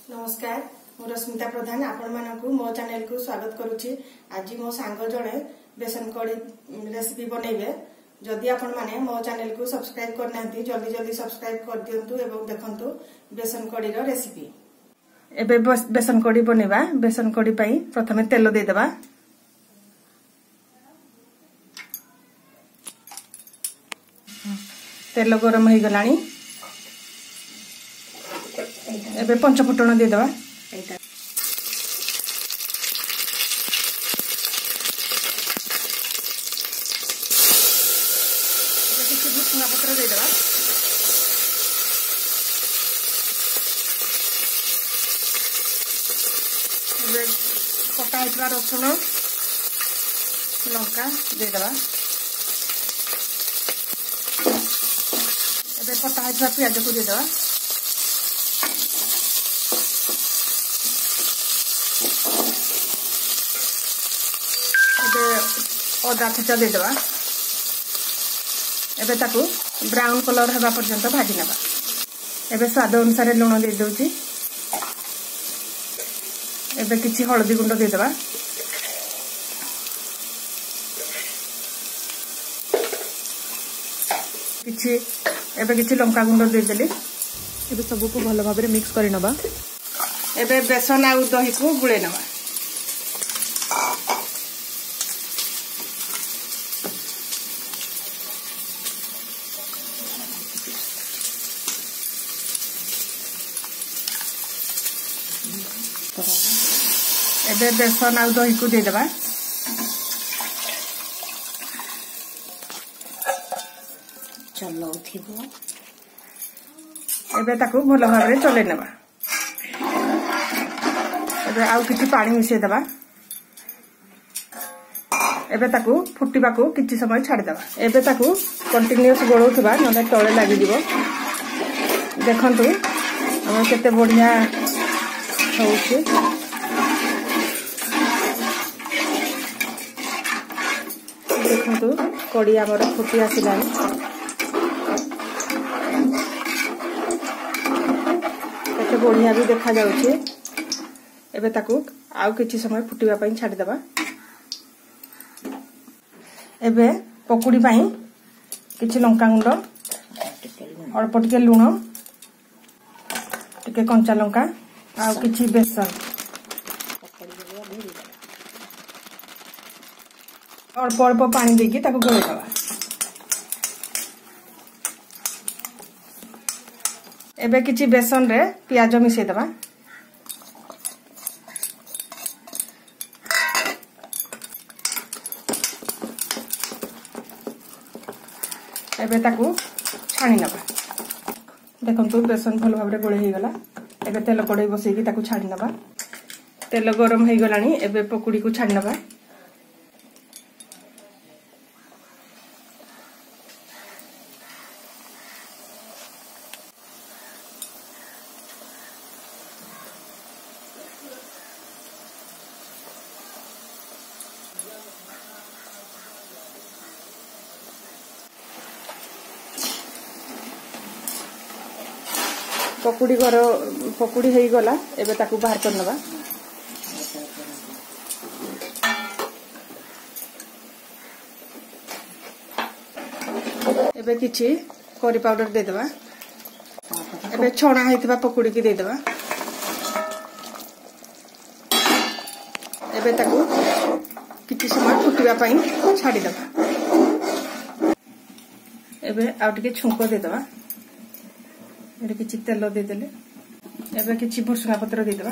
नमस्कार मु रश्मिता प्रधान आपण मानकु मो चैनल को स्वागत करुछि। आज मो सांग जड़े बेसन कड़ी रेसिपी बनैबे। जदि आपण माने मो चैनल को सब्सक्राइब करनांती जल्दी जल्दी सब्सक्राइब कर दियंतु एवं देखंतु बेसन कड़ी रो रेसिपी। एबे बेसन कड़ी बनेबा। बेसन कड़ी पई प्रथमे तेल दे देबा। तेल गरम हो गलानी। एबे पंचफुटन दे देबा। किसी भुसुंगा पत्र दे देबा। एबे कटा हितरा रसुन लंका दे देबा। एबे कटा हितरा प्याज को दे देबा। अदा छेचा दे देबा। एबे ताकू ब्राउन कलर हेबा पर्यंत भाजी नेबा। एबे स्वाद अनुसार लूण दे दोची। एबे किछि हळदी गुंड दे देबा। किछि लंका गुंड दे देली। एबे सबु को भलो भाबरे मिक्स करि नबा। एबे बेसन आ दही को गुळे नबा। एबे बेसन आ दही को दे देबा। चलो थिबो। एबे ताकू भलो भाबरे चले नेबा। एबे आउ किछि पानी मिसे देबा। एबे ताकू फुटिबा को किछि समय छाडी देबा। एबे ताकू कंटीन्यूअस गोळौथबा नले तळे लागि दिबो। देखंतु हम केते बढ़िया होउछि। देखंतु कड़ी आमर फुटी आसिलानी। केते बढ़िया भी देखा जाउछि। एबे ताकू आउ किछि समय फुटिबा पई छाडी देबा। एबे पकुड़ी पई किछि लंका गुंड अल्प टिके लूण टिके कंचा लंका आ किछि बेसन अल्प अल्प पानी देकी ताकू गोळे देबा। एबे किछि बेसन रे प्याज मिसे देबा। एबे ताकू छाणी नबा। देखंतु बेसन भलो भाबरे गोळे हे गला। एबे तेल कड़ाई बसेकी ताकू छाणी नबा। तेल गरम हे गलानी। एबे पकुड़ी को छाणी नबा। पकुड़ी हो गला। एबे ताकू बाहर कर नबा। एबे किछि करी पाउडर दे देबा। एबे छणा हेतिबा पकुड़ी की दे देबा। एबे ताकू किछि समय फुटिबा पई छाडी देबा। एबे आ टिके छुंको दे देबा। एबे किछि तेल दे देले। एबे किछि भुसुंगा पत्र दे देबा।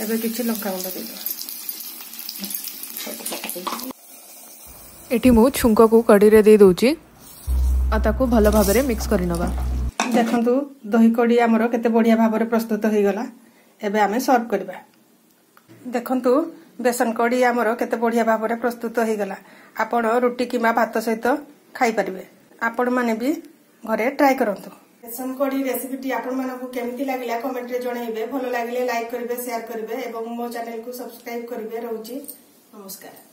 एबे किछि लंका गुंड दे देबा। एठी मु छुंको को कड़ी रे दे दोची आ ताको भलो भाबरे मिक्स करि नबा। देखंतु दही कड़ी हमरो केते बढ़िया भाबरे प्रस्तुत होई गला। एबे आमे सर्व करबा। देखंतु बेसन कड़ी हमरो केते बढ़िया भाबरे प्रस्तुत होई गला। आपण रोटी किमा भात सहित खाई परिबे। आपण माने भी घरे ट्राई करंतु। बेसन कड़ी रेसिपी आपण मानकु केमिति लागिला कमेंट रे जणाइबे। भलो लागिले लाइक करिवे शेयर करिवे एवं मो चैनल को सब्सक्राइब करिवे। रहउची नमस्कार।